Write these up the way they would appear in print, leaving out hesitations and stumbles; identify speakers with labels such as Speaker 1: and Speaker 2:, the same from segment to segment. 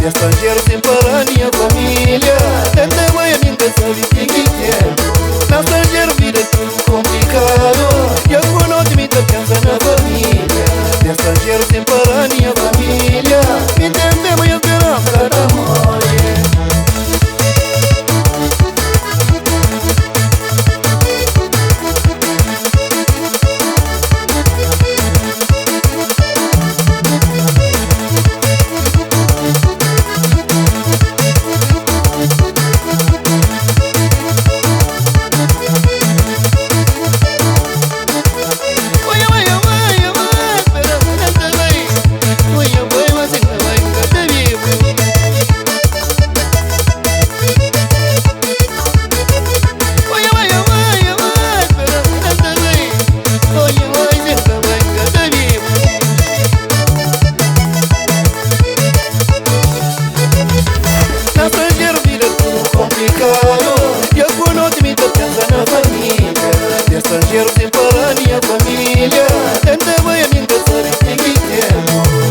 Speaker 1: Estrangeiro sem parar minha família. Tenta mãe a minha sabe que quer. Na estrangeiro vida é tudo complicado. E eu quando me pensa na família. Estrangeiro sem parar minha família. Me tenta mãe a esperança da morte. E eu quando me pensa na família. Estrangeiro sem parar minha família. Tenta mãe a minha sabe que quer.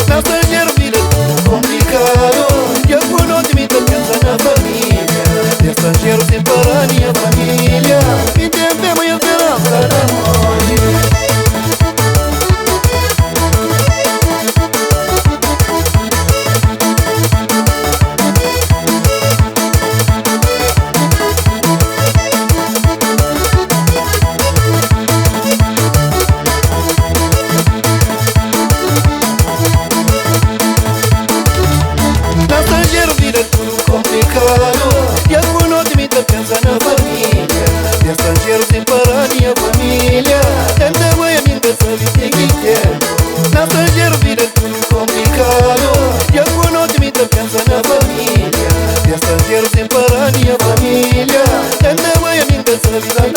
Speaker 1: Na estrangeiro vida é tudo complicado. E eu quando me pensa na família. Estrangeiro sem parar minha família. Me tenta mãe a esperança da morte. E eu quando me pensa na família. Estrangeiro sem parar minha família. Tenta mãe a minha sabe que quer. Na estrangeiro vida é tudo complicado. E eu quando me pensa na família. Estrangeiro sem parar minha família. Tenta mãe a minha sabe